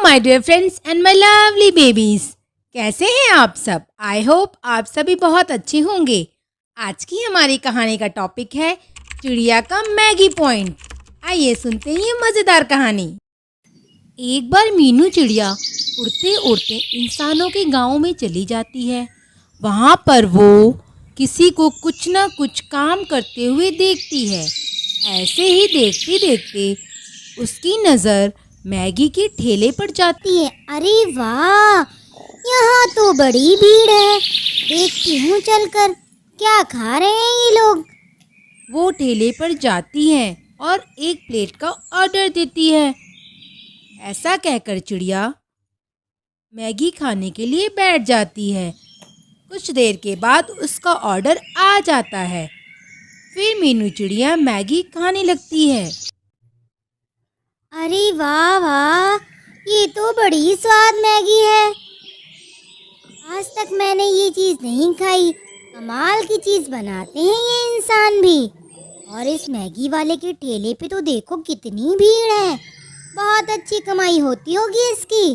My dear friends and my lovely babies, कैसे हैं आप सब। आई होप आप सभी बहुत अच्छे होंगे। आज की हमारी कहानी का टॉपिक है चिड़िया का मैगी पॉइंट। आइए सुनते हैं ये मज़ेदार कहानी। एक बार मीनू चिड़िया उड़ते उड़ते इंसानों के गांव में चली जाती है। वहाँ पर वो किसी को कुछ ना कुछ काम करते हुए देखती है। ऐसे ही देखते देखते उसकी नज़र मैगी के ठेले पर जाती है। अरे वाह, यहाँ तो बड़ी भीड़ है। देखती हूँ चलकर क्या खा रहे हैं ये लोग। वो ठेले पर जाती है और एक प्लेट का ऑर्डर देती है। ऐसा कहकर चिड़िया मैगी खाने के लिए बैठ जाती है। कुछ देर के बाद उसका ऑर्डर आ जाता है। फिर मीनू चिड़िया मैगी खाने लगती है। अरे वाह वाह, ये तो बड़ी स्वाद मैगी है। आज तक मैंने ये चीज़ नहीं खाई। कमाल की चीज़ बनाते हैं ये इंसान भी। और इस मैगी वाले के ठेले पे तो देखो कितनी भीड़ है। बहुत अच्छी कमाई होती होगी इसकी।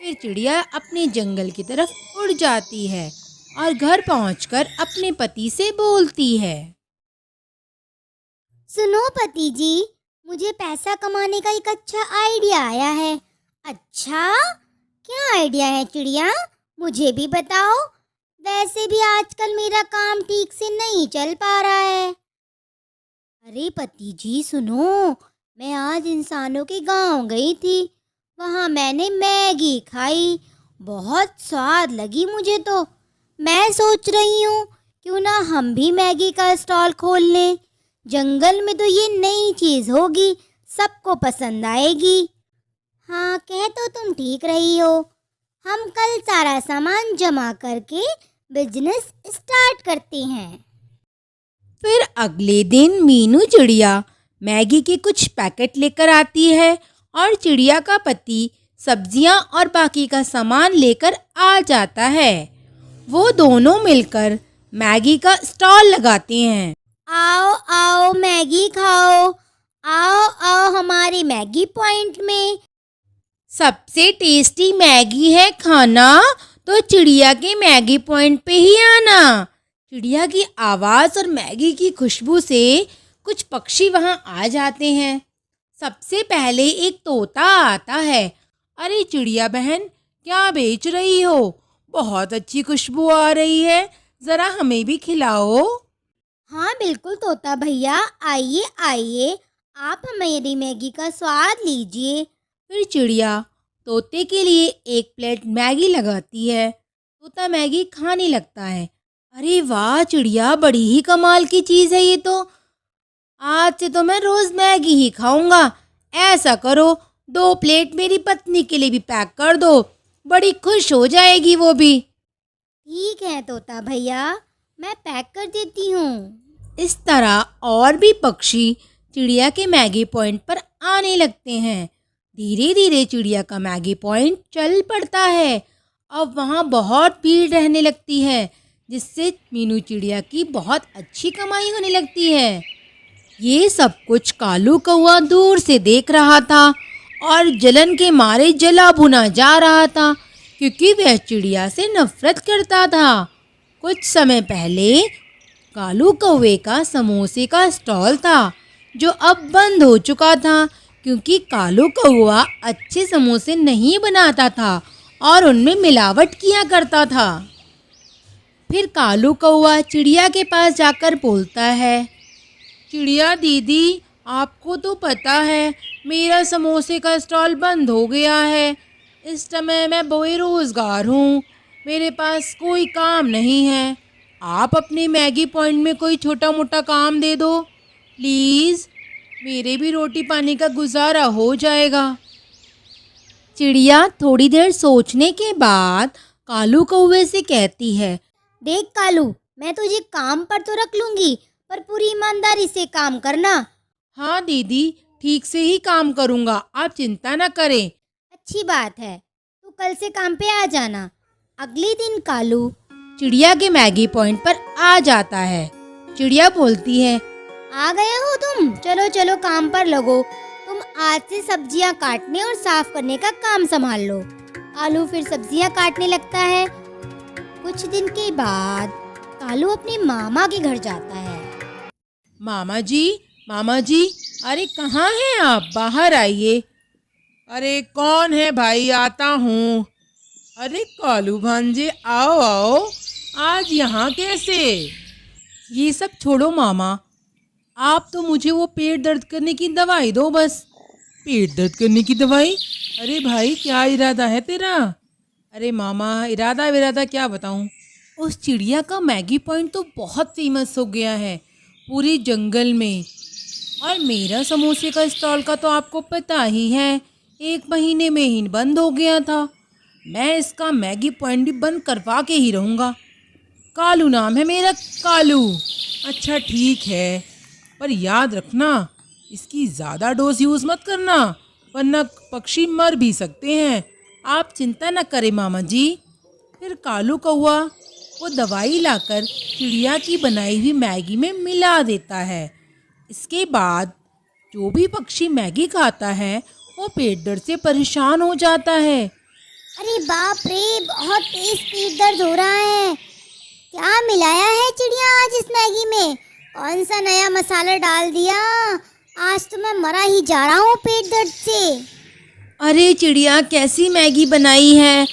फिर चिड़िया अपने जंगल की तरफ उड़ जाती है और घर पहुंचकर अपने पति से बोलती है। सुनो पति जी, मुझे पैसा कमाने का एक अच्छा आइडिया आया है। अच्छा, क्या आइडिया है चिड़िया? मुझे भी बताओ। वैसे भी आजकल मेरा काम ठीक से नहीं चल पा रहा है। अरे पति जी सुनो, मैं आज इंसानों के गांव गई थी। वहाँ मैंने मैगी खाई, बहुत स्वाद लगी मुझे तो। मैं सोच रही हूँ क्यों ना हम भी मैगी का स्टॉल खोल लें। जंगल में तो ये नई चीज़ होगी, सबको पसंद आएगी। हाँ, कह तो तुम ठीक रही हो। हम कल सारा सामान जमा करके बिजनेस स्टार्ट करते हैं। फिर अगले दिन मीनू चिड़िया मैगी के कुछ पैकेट लेकर आती है और चिड़िया का पति सब्जियां और बाकी का सामान लेकर आ जाता है। वो दोनों मिलकर मैगी का स्टॉल लगाते हैं। आओ आओ मैगी खाओ, आओ आओ हमारे मैगी पॉइंट में। सबसे टेस्टी मैगी है खाना तो चिड़िया के मैगी पॉइंट पे ही आना। चिड़िया की आवाज़ और मैगी की खुशबू से कुछ पक्षी वहाँ आ जाते हैं। सबसे पहले एक तोता आता है। अरे चिड़िया बहन, क्या बेच रही हो? बहुत अच्छी खुशबू आ रही है, ज़रा हमें भी खिलाओ। हाँ बिल्कुल तोता भैया, आइए आइए, आप मेरी मैगी का स्वाद लीजिए। फिर चिड़िया तोते के लिए एक प्लेट मैगी लगाती है। तोता मैगी खाने लगता है। अरे वाह चिड़िया, बड़ी ही कमाल की चीज़ है ये तो। आज से तो मैं रोज़ मैगी ही खाऊंगा। ऐसा करो, 2 प्लेट मेरी पत्नी के लिए भी पैक कर दो, बड़ी खुश हो जाएगी वो भी। ठीक है तोता भैया, मैं पैक कर देती हूँ। इस तरह और भी पक्षी चिड़िया के मैगी पॉइंट पर आने लगते हैं। धीरे धीरे चिड़िया का मैगी पॉइंट चल पड़ता है। अब वहाँ बहुत भीड़ रहने लगती है, जिससे मीनू चिड़िया की बहुत अच्छी कमाई होने लगती है। ये सब कुछ कालू कौआ दूर से देख रहा था और जलन के मारे जला भुना जा रहा था, क्योंकि वह चिड़िया से नफरत करता था। कुछ समय पहले कालू कौवे का समोसे का स्टॉल था, जो अब बंद हो चुका था, क्योंकि कालू कौवा अच्छे समोसे नहीं बनाता था और उनमें मिलावट किया करता था। फिर कालू कौवा चिड़िया के पास जाकर बोलता है, चिड़िया दीदी, आपको तो पता है मेरा समोसे का स्टॉल बंद हो गया है। इस समय मैं बेरोज़गार हूँ, मेरे पास कोई काम नहीं है। आप अपने मैगी पॉइंट में कोई छोटा मोटा काम दे दो प्लीज़, मेरे भी रोटी पानी का गुजारा हो जाएगा। चिड़िया थोड़ी देर सोचने के बाद कालू कौवे से कहती है, देख कालू, मैं तुझे काम पर तो रख लूँगी, पर पूरी ईमानदारी से काम करना। हाँ दीदी, ठीक से ही काम करूँगा, आप चिंता न करें। अच्छी बात है, तू कल से काम पे आ जाना। अगले दिन कालू चिड़िया के मैगी पॉइंट पर आ जाता है। चिड़िया बोलती है, आ गए हो तुम, चलो चलो काम पर लगो। तुम आज से सब्जियां काटने और साफ करने का काम संभाल लो। कालू फिर सब्जियां काटने लगता है। कुछ दिन के बाद कालू अपने मामा के घर जाता है। मामा जी, अरे कहाँ हैं आप? बाहर आइए। अरे कौन है भाई? आता हूँ। अरे कालू भांजे, आओ आओ, आज यहाँ कैसे? ये सब छोड़ो मामा, आप तो मुझे वो पेट दर्द करने की दवाई दो बस। पेट दर्द करने की दवाई? अरे भाई, क्या इरादा है तेरा? अरे मामा, इरादा क्या बताऊं। उस चिड़िया का मैगी पॉइंट तो बहुत फेमस हो गया है पूरे जंगल में। और मेरा समोसे का स्टॉल का तो आपको पता ही है, 1 महीने में ही बंद हो गया था। मैं इसका मैगी पॉइंट भी बंद करवा के ही रहूँगा। कालू नाम है मेरा, कालू। अच्छा ठीक है, पर याद रखना इसकी ज़्यादा डोज यूज़ मत करना, वरना पक्षी मर भी सकते हैं। आप चिंता न करें मामा जी। फिर कालू कौआ वो दवाई लाकर चिड़िया की बनाई हुई मैगी में मिला देता है। इसके बाद जो भी पक्षी मैगी खाता है वो पेट दर्द से परेशान हो जाता है। अरे बाप रे, बहुत तेज पेट दर्द हो रहा है। क्या मिलाया है चिड़िया आज इस मैगी में? कौन सा नया मसाला डाल दिया? आज तो मैं मरा ही जा रहा हूँ पेट दर्द से। अरे चिड़िया, कैसी मैगी बनाई है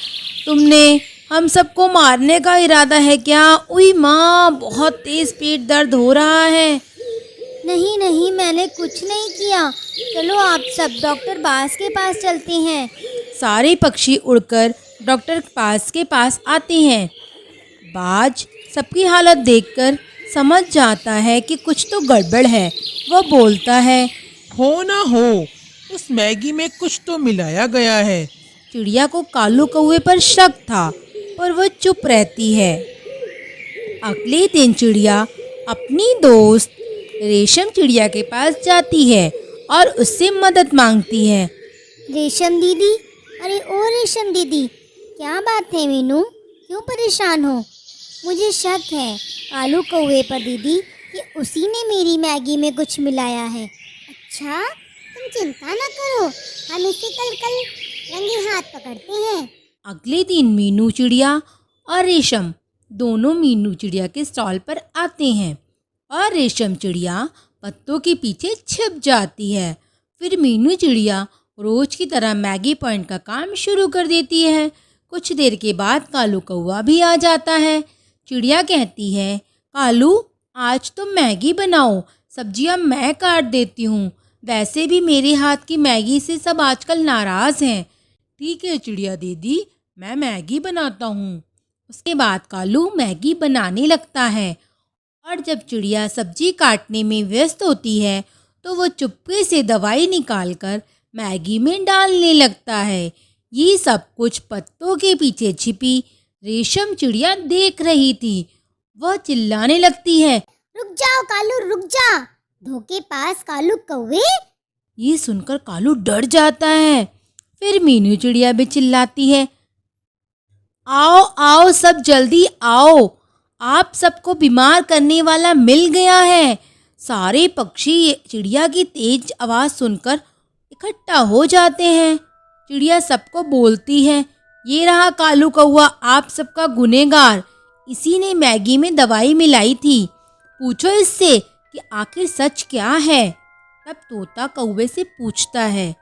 तुमने? हम सबको मारने का इरादा है क्या? उई माँ, बहुत तेज पेट दर्द हो रहा है। नहीं नहीं, मैंने कुछ नहीं किया। चलो आप सब डॉक्टर बास के पास चलते हैं। सारे पक्षी उड़कर डॉक्टर पास के पास आते हैं। बाज सबकी हालत देखकर समझ जाता है कि कुछ तो गड़बड़ है। वह बोलता है, हो ना हो, उस मैगी में कुछ तो मिलाया गया है। चिड़िया को कालू कौवे पर शक था, पर वह चुप रहती है। अगले दिन चिड़िया अपनी दोस्त रेशम चिड़िया के पास जाती है और उससे मदद मांगती है। रेशम दीदी, अरे ओ रेशम दीदी, क्या बात है मीनू, क्यों परेशान हो? मुझे शक है कालू कौवे पर दीदी कि उसी ने मेरी मैगी में कुछ मिलाया है। अच्छा, तुम चिंता न करो, हम इसे कल रंगे हाथ पकड़ते हैं। अगले दिन मीनू चिड़िया और रेशम दोनों मीनू चिड़िया के स्टॉल पर आते हैं और रेशम चिड़िया पत्तों के पीछे छिप जाती है। फिर मीनू चिड़िया रोज की तरह मैगी पॉइंट का काम शुरू कर देती है। कुछ देर के बाद कालू कौवा भी आ जाता है। चिड़िया कहती है, कालू आज तुम मैगी बनाओ, सब्जियां मैं काट देती हूँ। वैसे भी मेरे हाथ की मैगी से सब आजकल नाराज़ हैं। ठीक है चिड़िया दीदी, मैं मैगी बनाता हूँ। उसके बाद कालू मैगी बनाने लगता है और जब चिड़िया सब्जी काटने में व्यस्त होती है तो वो चुपके से दवाई निकालकर मैगी में डालने लगता है। ये सब कुछ पत्तों के पीछे छिपी रेशम चिड़िया देख रही थी। वह चिल्लाने लगती है, रुक जाओ कालू, रुक जा, धोखे पास कालू कौवे। ये सुनकर कालू डर जाता है। फिर मीनू चिड़िया भी चिल्लाती है, आओ आओ सब जल्दी आओ, आप सबको बीमार करने वाला मिल गया है। सारे पक्षी चिड़िया की तेज आवाज़ सुनकर इकट्ठा हो जाते हैं। चिड़िया सबको बोलती है, ये रहा कालू कौवा आप सबका गुनहगार, इसी ने मैगी में दवाई मिलाई थी, पूछो इससे कि आखिर सच क्या है। तब तोता कौवे से पूछता है,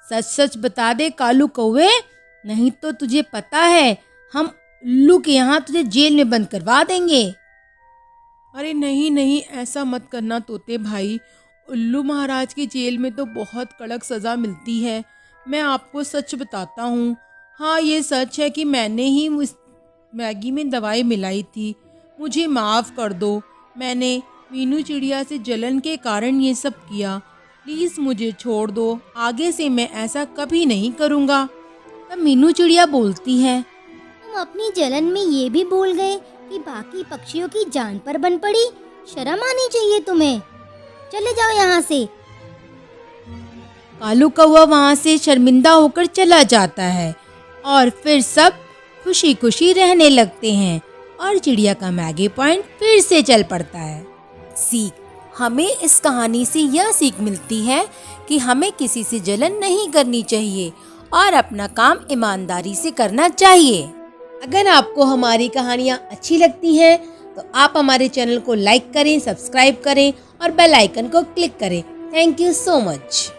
सच सच बता दे कालू कौवे, नहीं तो तुझे पता है हम उल्लू के यहाँ तुझे जेल में बंद करवा देंगे। अरे नहीं नहीं, ऐसा मत करना तोते भाई, उल्लू महाराज की जेल में तो बहुत कड़क सज़ा मिलती है। मैं आपको सच बताता हूँ। हाँ, ये सच है कि मैंने ही उस मैगी में दवाई मिलाई थी। मुझे माफ़ कर दो, मैंने मीनू चिड़िया से जलन के कारण ये सब किया। प्लीज़ मुझे छोड़ दो, आगे से मैं ऐसा कभी नहीं करूँगा। तब मीनू चिड़िया बोलती है, तुम अपनी जलन में ये भी भूल गए कि बाकी पक्षियों की जान पर बन पड़ी। शर्म आनी चाहिए तुम्हें, चले जाओ यहाँ से। कालू कौवा वहाँ से शर्मिंदा होकर चला जाता है और फिर सब खुशी खुशी रहने लगते हैं और चिड़िया का मैगी पॉइंट फिर से चल पड़ता है। सीख, हमें इस कहानी से यह सीख मिलती है कि हमें किसी से जलन नहीं करनी चाहिए और अपना काम ईमानदारी से करना चाहिए। अगर आपको हमारी कहानियाँ अच्छी लगती हैं तो आप हमारे चैनल को लाइक करें, सब्सक्राइब करें और बेल आइकन को क्लिक करें। Thank you so much.